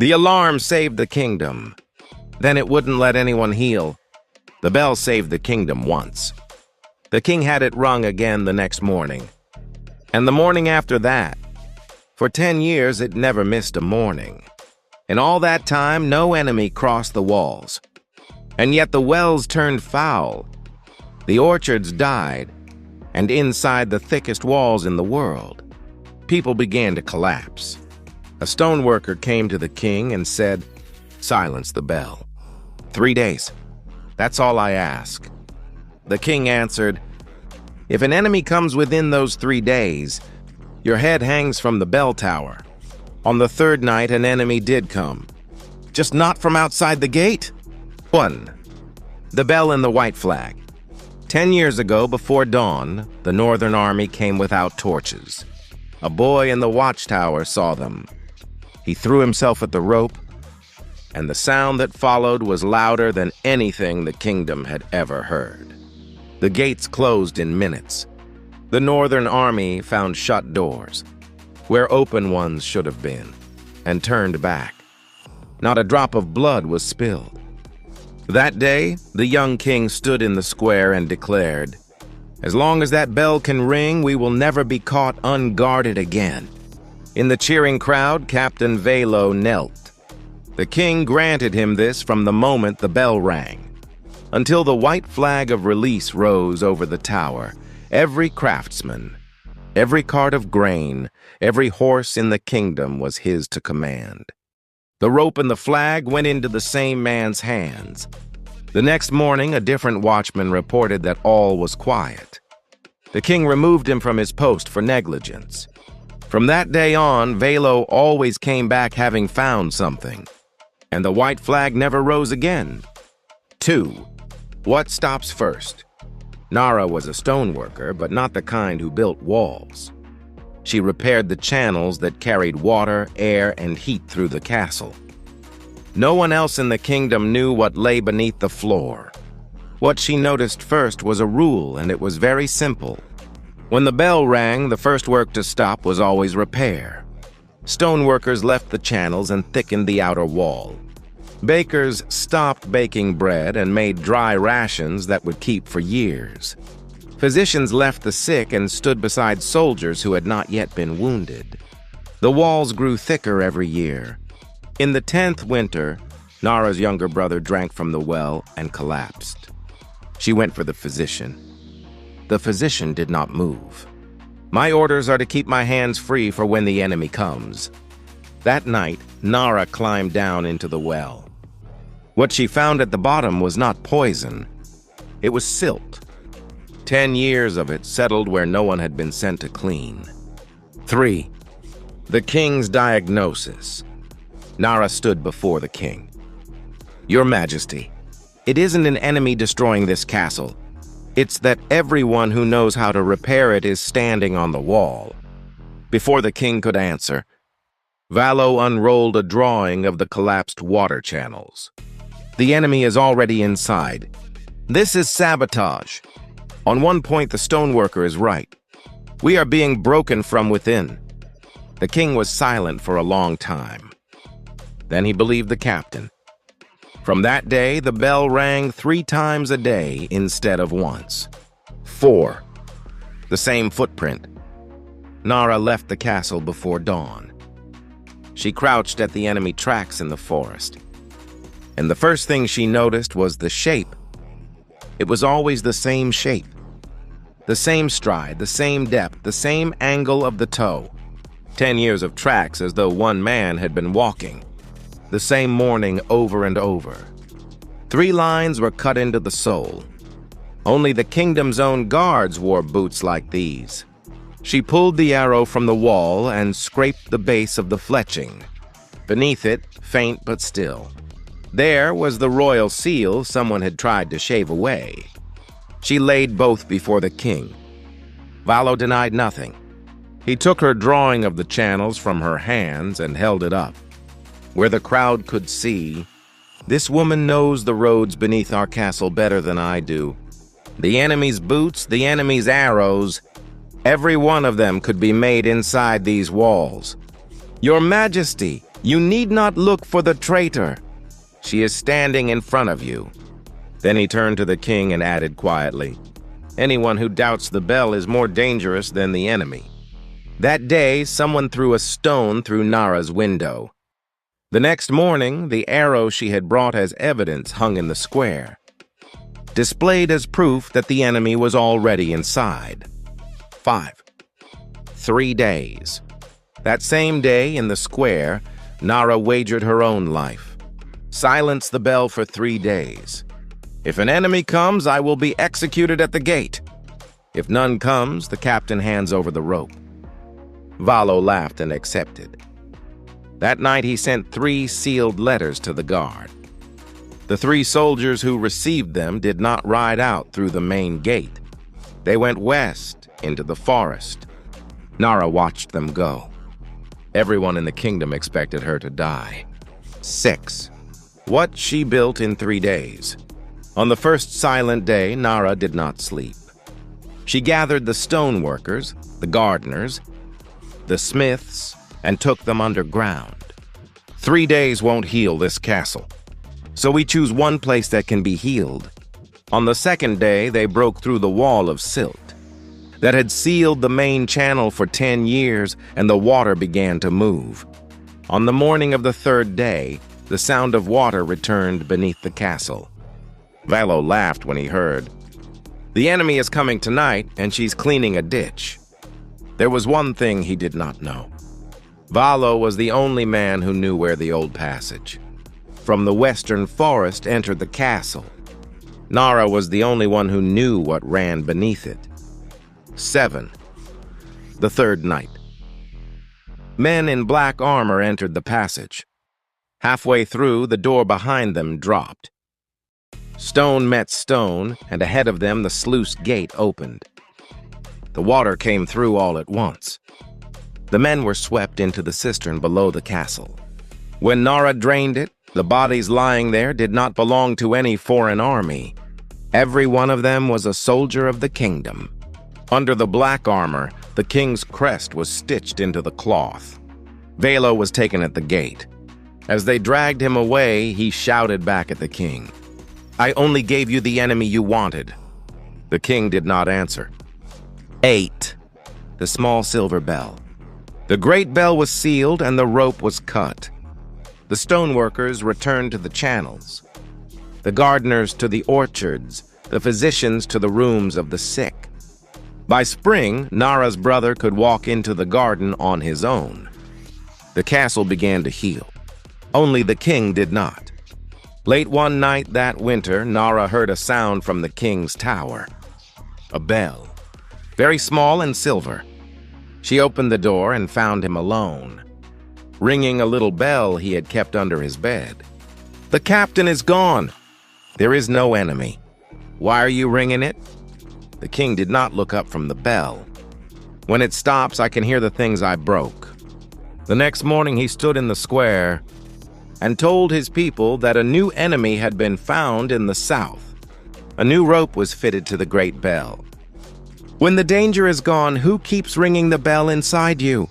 The alarm saved the kingdom. Then it wouldn't let anyone heal. The bell saved the kingdom once. The king had it rung again the next morning. And the morning after that. For 10 years, it never missed a morning. In all that time, no enemy crossed the walls. And yet the wells turned foul. The orchards died. And inside the thickest walls in the world, people began to collapse. A stoneworker came to the king and said, "Silence the bell. 3 days. That's all I ask." The king answered, "If an enemy comes within those 3 days, your head hangs from the bell tower." On the third night, an enemy did come. Just not from outside the gate? 1. The bell and the white flag. 10 years ago, before dawn, the Northern Army came without torches. A boy in the watchtower saw them. He threw himself at the rope, and the sound that followed was louder than anything the kingdom had ever heard. The gates closed in minutes. The Northern Army found shut doors, where open ones should have been, and turned back. Not a drop of blood was spilled. That day, the young king stood in the square and declared, "As long as that bell can ring, we will never be caught unguarded again." In the cheering crowd, Captain Valo knelt. The king granted him this from the moment the bell rang. Until the white flag of release rose over the tower, every craftsman, every cart of grain, every horse in the kingdom was his to command. The rope and the flag went into the same man's hands. The next morning, a different watchman reported that all was quiet. The king removed him from his post for negligence. From that day on, Valo always came back having found something, and the white flag never rose again. 2. What stops first? Nara was a stoneworker, but not the kind who built walls. She repaired the channels that carried water, air, and heat through the castle. No one else in the kingdom knew what lay beneath the floor. What she noticed first was a rule, and it was very simple. When the bell rang, the first work to stop was always repair. Stoneworkers left the channels and thickened the outer wall. Bakers stopped baking bread and made dry rations that would keep for years. Physicians left the sick and stood beside soldiers who had not yet been wounded. The walls grew thicker every year. In the 10th winter, Nara's younger brother drank from the well and collapsed. She went for the physician. The physician did not move. "My orders are to keep my hands free for when the enemy comes." That night, Nara climbed down into the well. What she found at the bottom was not poison. It was silt. 10 years of it settled where no one had been sent to clean. 3. The king's diagnosis. Nara stood before the king. "Your Majesty, it isn't an enemy destroying this castle. It's that everyone who knows how to repair it is standing on the wall." Before the king could answer, Valo unrolled a drawing of the collapsed water channels. "The enemy is already inside. This is sabotage. On one point, the stoneworker is right. We are being broken from within." The king was silent for a long time. Then he believed the captain. From that day, the bell rang 3 times a day instead of once. 4. The same footprint. Nara left the castle before dawn. She crouched at the enemy tracks in the forest. And the first thing she noticed was the shape. It was always the same shape. The same stride, the same depth, the same angle of the toe. 10 years of tracks as though one man had been walking. The same morning over and over. 3 lines were cut into the sole. Only the kingdom's own guards wore boots like these. She pulled the arrow from the wall and scraped the base of the fletching. Beneath it, faint but still. There was the royal seal someone had tried to shave away. She laid both before the king. Valo denied nothing. He took her drawing of the channels from her hands and held it up. Where the crowd could see, "This woman knows the roads beneath our castle better than I do. The enemy's boots, the enemy's arrows, every one of them could be made inside these walls. Your Majesty, You need not look for the traitor. She is standing in front of you." Then he turned to the king and added quietly, "Anyone who doubts the bell is more dangerous than the enemy." That day, someone threw a stone through Nara's window. The next morning, the arrow she had brought as evidence hung in the square, displayed as proof that the enemy was already inside. 5. 3 days. That same day, in the square, Nara wagered her own life. "Silence the bell for 3 days. If an enemy comes, I will be executed at the gate. If none comes, the captain hands over the rope." Valo laughed and accepted. That night he sent 3 sealed letters to the guard. The 3 soldiers who received them did not ride out through the main gate. They went west into the forest. Nara watched them go. Everyone in the kingdom expected her to die. 6. What she built in 3 days. On the first silent day, Nara did not sleep. She gathered the stoneworkers, the gardeners, the smiths, and took them underground. 3 days won't heal this castle, so we choose one place that can be healed. On the second day, they broke through the wall of silt that had sealed the main channel for 10 years, and the water began to move. On the morning of the 3rd day, the sound of water returned beneath the castle. Valo laughed when he heard, "The enemy is coming tonight, and she's cleaning a ditch." There was one thing he did not know. Valo was the only man who knew where the old passage from the western forest entered the castle. Nara was the only one who knew what ran beneath it. 7. The 3rd night. Men in black armor entered the passage. Halfway through, the door behind them dropped. Stone met stone, and ahead of them the sluice gate opened. The water came through all at once. The men were swept into the cistern below the castle. When Nara drained it, the bodies lying there did not belong to any foreign army. Every one of them was a soldier of the kingdom. Under the black armor, the king's crest was stitched into the cloth. Valo was taken at the gate. As they dragged him away, he shouted back at the king, "I only gave you the enemy you wanted." The king did not answer. 8. The small silver bell. The great bell was sealed and the rope was cut. The stoneworkers returned to the channels, the gardeners to the orchards, the physicians to the rooms of the sick. By spring, Nara's brother could walk into the garden on his own. The castle began to heal. Only the king did not. Late one night that winter, Nara heard a sound from the king's tower. A bell, very small and silver. She opened the door and found him alone, ringing a little bell he had kept under his bed. "The captain is gone. There is no enemy. Why are you ringing it?" The king did not look up from the bell. "When it stops, I can hear the things I broke." The next morning he stood in the square and told his people that a new enemy had been found in the south. A new rope was fitted to the great bell. "When the danger is gone, who keeps ringing the bell inside you?"